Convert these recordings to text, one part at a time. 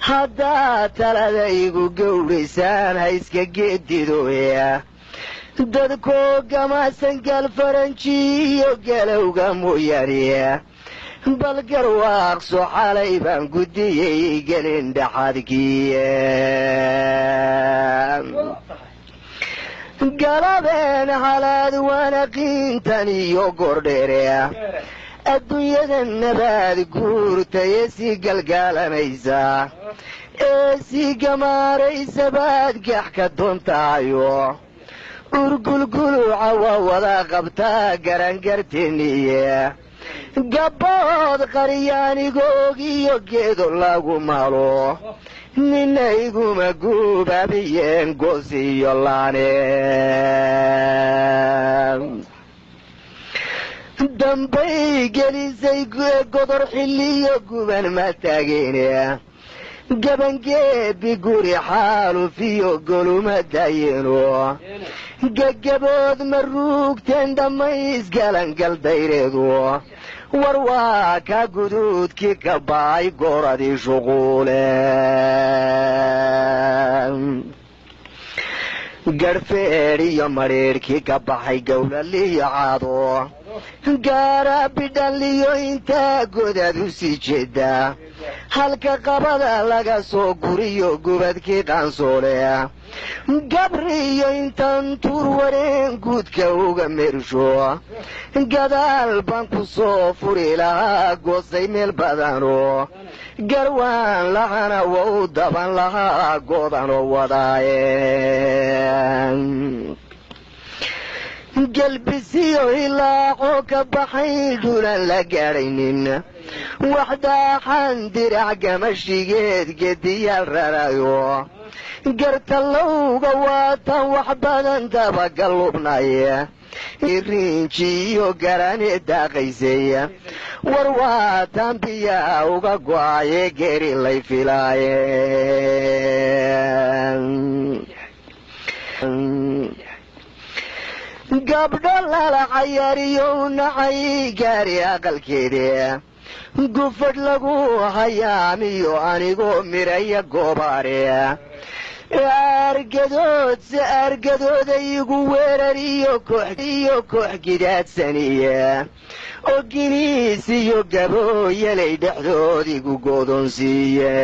haddaad talada igu gowraysaan ha iska geedidoya dadkoo gamaasan gaal faranji iyo galowga mooyaane bal garwaaqso xalay baan gudiyey gelin dhaxadkii galabeen halaad wanaqiintan iyo gordheere adduunyada nabaad guurtaye sii galgaalanaysa ee sii gamaaraysa baad gax ka doontaayo urgulguluca waa wada qabtaa garangartiniye gabbood qaryaanigoog iyo geedo lagu malo nina iguma guubaabiyeen goos iyo laane dambay gelisay godor xilliyo guban ma taageene gabangeebi guri xaalufiyo goluma daayeno gagabood ma ruugteen dhammays galangal dayreedu war waa ka guduudkii ka baay gooradii shuquule garhfeedh iyo madheedhkii ka baxay gowlaliyo caado gaara bidhaliyo intaa godaad u sii jeeda halka qabada laga soo guriyo gubadkii qaansoole gabriyo intaan tuur wareen guudka uga mersho gadaal baan ku soo furi lahaa goosay meel badano garwaan lahana wa u daban lahaa goodanoo wadaaye gelbisiyo ilaaco ka baxay dhulan la gaadhaynin waxdaaxan dirac gamashigeed gediyaal rarayo gartalowga waatan wax badan dabagalubnay irinji iyo garane daaqaysay war waatan biyaa uga go'aye geeri lay filaaye gabdho lala cayaariyo nacay gaari aqalkeede gufadh lagu hayaamiyo anigoo miraya goobaare argadoodse argadooda igu weerariyo koox gidaadsaniye oo giniis iyo gabooyalay dhexdood igu goodonsiiye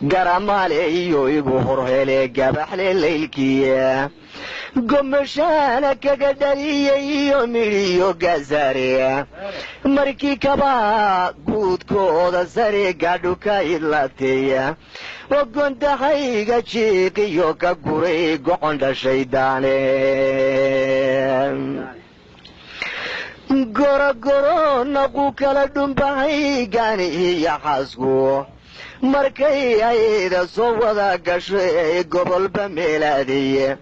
garamaale iyo igu horhele gabaxle laylkiye gomashaana kaga dhaliyay iyo midhiyo gazaare markii kabaa guudkooda sare gaadhu ka idlateya oo gondahayga jiiqiyo ka guray gocon dhashaydaane gorogoro naqu kala dhumbahay gaani iyo xaasku markay ayda soo wada gasho ee gobolba meelaadeye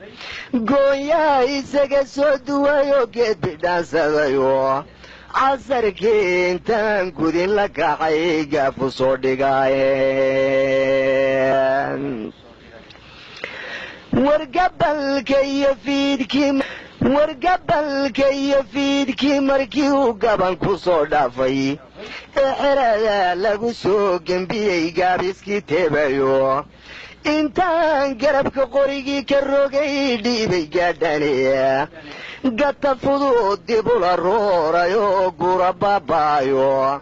gooyaa isaga soo duwayo geed bidhaansadayo casarkii intaan gudin la kacay gaafu soo dhigaaye wargabalka iyo fiidkii markii uu gaban ku soo dhaafay ee xerada lagu soo gembiyey gaabiskii teebayo intaan garabka qorigii ka rogay dhiibay gaadhaniya gata fudud dibula roorayo gura baabaayo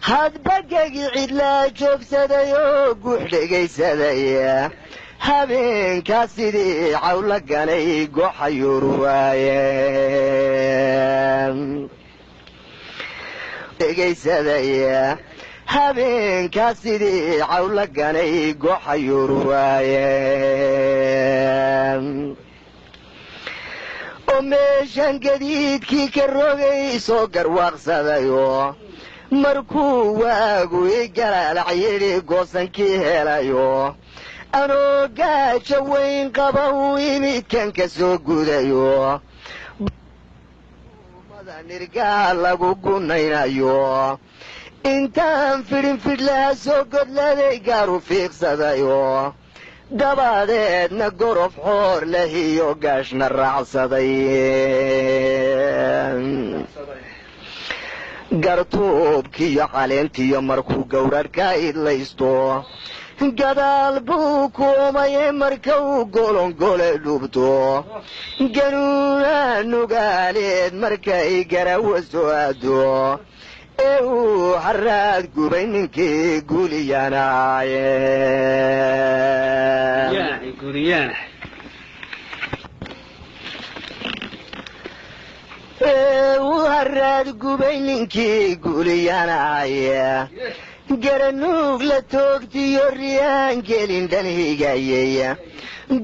hadbagagi cidlaa joogsadayoo guux dhegaysadaya habeenkaa sidii cawla ganay goxayur waaye dhegaysadaya habeenkaa sidii cawla ganay goxayur waaye oo meeshan gadiidkii ka rogay soo garwaaqsadayo markuu waagu i galaalac yidhi goosankii helayo anoo gaajo weyn qaba uu imidkan ka soo gudayo nirgaa lagu gunaynayo intaan fidhinfidhlaha soo godladay gaaru fiiqsadayo dabadeedna gorof xoor leh iyo gaashna raacsaday gartuubkiyo caleentiyo markuu gowrarhka idlaysto gadaal buu kuumaye markau golongole dhubto ganuuna nugaaleed markay garawa soo aado ee uu haraad gubay ninkii guuliyanaaye uu haraad gubay ninkii guuliyanaaye garanuug la toogtiyo riyaan gelin dhanhigayey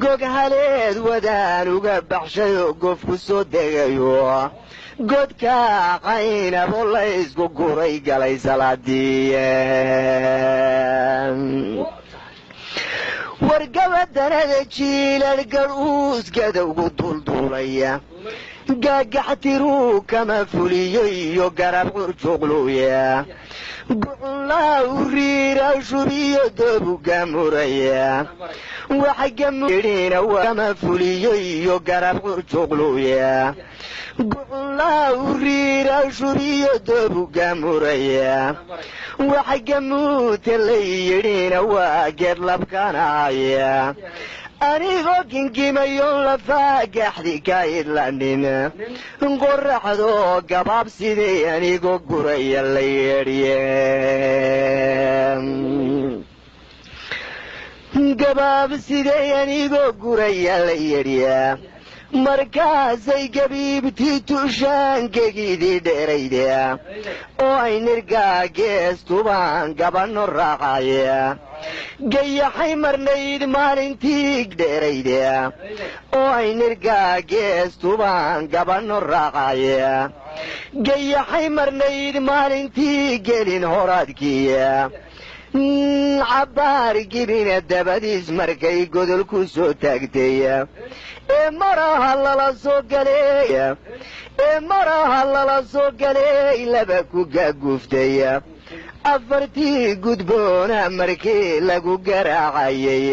gog haleed wadaan uga baxshayoo gofku soo degayo godka caynabo la isku guray galay salaadiye wargabadanada jiilal garhuus gadowgu dulduulaya gaagaxtiruu kama fuliyo iyo garab curjuqluya gucunlaa u riira shubiyo doobuga muraya waxa gamudhina kama fuliyo iyo garab curjuqluya gucunlaa u riira shubiyo doobuga muraya waxa gamuuta la yidhina waa geed labkanaya anigoo gingimayon lafaagaxdi ka idlanin qoraxdoo gabaab sidee anigoo guraya la yeedhiye gabaab sidee anigoo guraya la yeedhiya markaasay gabiibtii tushaangegidii dheerayda oo ay nirgaa geestubaan gabanno raacaya gayaxay marnayd maalintii dheerayda oo ay nirgaa geestubaan gabanno raacaya gayaxay marnayd maalintii gelin horaadkiya cabbaar gibina dabadiis markay godol ku soo taagtay ee maraha lala soo galeeya ee maraha lala soo galeey laba ku gaaguuftay afartii gudboona markii lagu garaacayay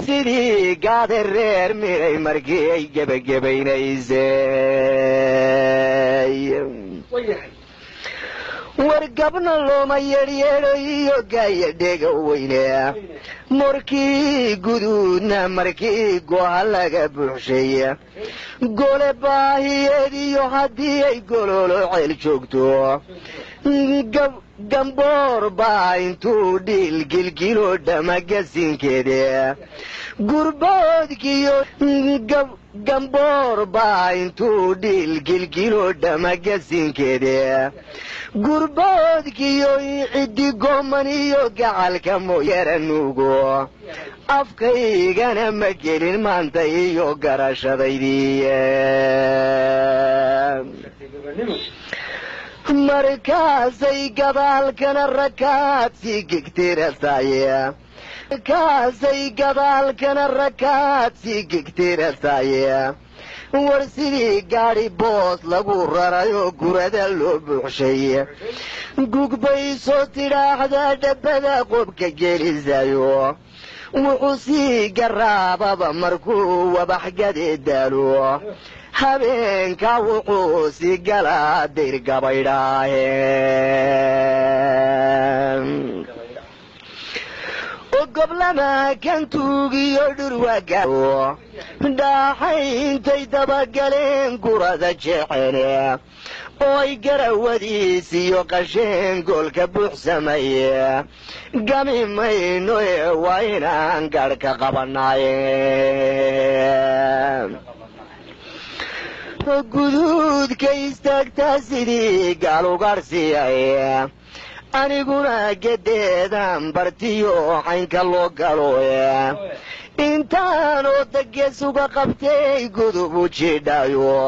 sidii gaade reer miray markii ay gebagabaynaysay wargabna looma yeedhyeedho iyo gaaya dhega weyne morkii guduudna markii goha laga buuxshay gole baahiyeed iyo haddii ay gololo ceel joogto gamboor baa intuu dhiil gilgilo dhamagasinkeede gurboodkiyo gamboor baa intuu dhiil gilgilo dhamagasinkeede gurboodkiyo ciddi gooman iyo gacalka mooyaranuugo afkaygana ma gelin maanta iyo garashadaydii markaasay gadaalkana rakaad sii gegtirasaye markaasay gadaalkana rakaad sii gegtirasaye war sidii gaadhi boos lagu rarayoo gurada loo buuxshay gugbaysoo tidhaahdaa dhabbada qobka gelisayo wuxuu sii garaababa markuu wabaxgade daalo habeenka wuxuu sii galaa dayr gabaydhaahe goblama kan tuugiyo dhurwagaao dhaaxay intay dabagaleen gurada jeexene oo ay garawadiisiyo qasheen goolka buuxsamaye gami mayno ee waa inaan garhka qabanaye guduudka istaagtaa sidii gaalugarhsiyaye aniguna gedeedan bartiyo caynka loo galo intaanoo dagees uga qabtay gudub u jidhayo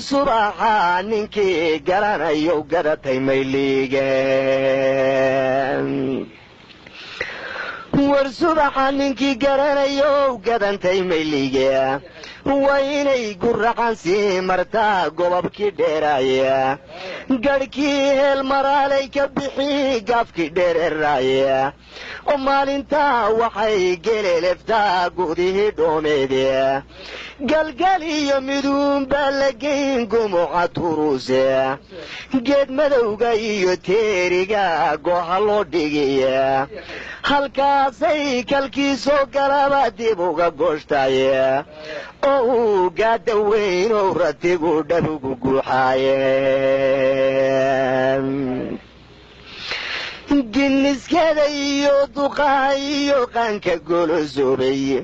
subaxa ninkii garanayo gadatay mayliigeen war subaxa ninkii garanayo gadantay mayliige waa inay guracan sii martaa gobobkii dheeraaya garhkii heel maraalay ka bixi gaafkii dheereraaya oo maalintaa waxay geleleftaa gudihii dhoomeede galgal iyo miduun baa la geyn gumuca turuuse geed madowga iyo teeriga gooha loo dhigiya halkaasay kalkiisoo galaba dib uga gooshtaye oo uu gaadda weyn ou ratigu dhabugu guuxaaye ginniskeeda iyo duqaha iyo qaanka golosoobay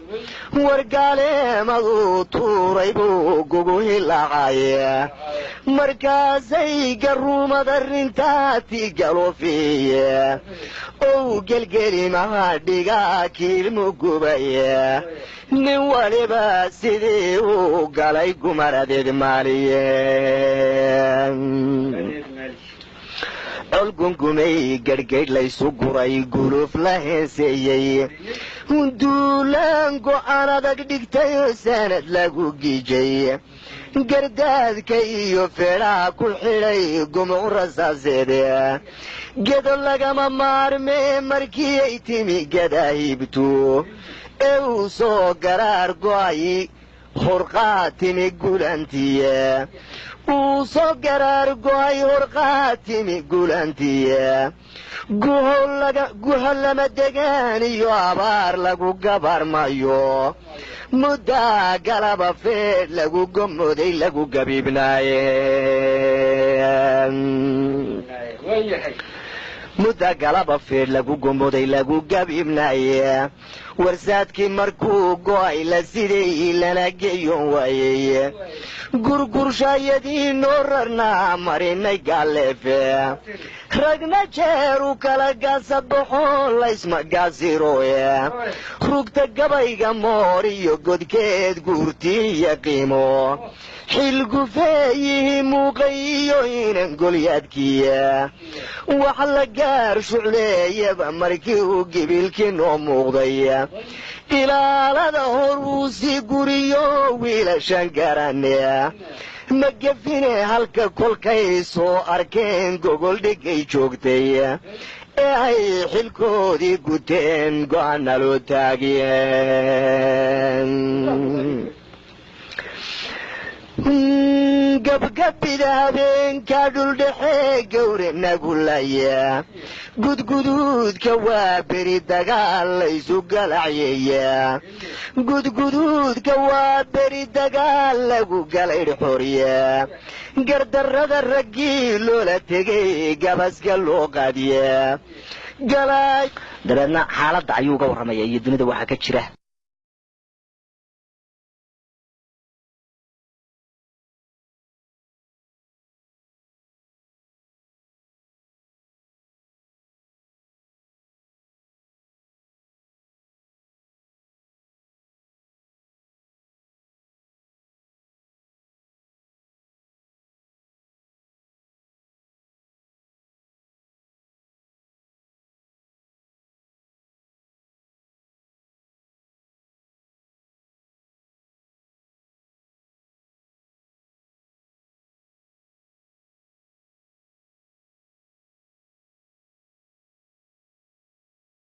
wargaaleemadu tuuray buu gugu hilaacaye markaasay garuumad arrintaati galoofiye ou gelgelimaha dhigaa kiilmu gubaye nin waliba sidii uu galay gumaradeed maaliye colgungumay garhgaydh laysu guray guluuf la heenseeyey duulaan go'aan adag dhigtayoo sanad lagu giijay gardaadka iyo feedhaha ku xidhay gumuc rasaaseede gedo lagama maarmee markii ay timi gadaahibtu ee uu soo garaar go'ay horqaa timi gulantiye uu soo garaar go'ay horqaa timi gulantiye guho lama degaan iyo abaar lagu gabarmayo muddaa galaba feedh lagu gomoday lagu gabiibnaaye mudda galaba feedh lagu gomoday lagu gabiibnaaye warsaadkii markuu go'ay la siday lana geeyon waayey gurgurshaayadii noo rarnaa marinay gaaleefe ragna jeer u kala gaasabaxo laysma gaasiroye rugta gabayga moor iyo godkeed guurtii iyo qiimo xilgufeeyihii muuqay iyo inan golyaadkiya wax la gaar shucleeyaba markii uu gibilkii noo muuqday ilaalada hor uu sii guriyo wiilashan garane ma gefine halka kolkay soo arkeen gogol dhigay joogtay ee ay xilkoodii guteen go'aana loo taagiyeen gabgabida habeenkaa dhuldhexee gawre nagulaya gudguduudka waa beri dagaal laysu galacyeeya gudguduudka waa beri dagaal lagu galaydh xorya gardarrada raggii loola tegay gabaska loo qaadiya dabeedna xaaladda ayuu uga warramaya iyo dunida waxaa ka jira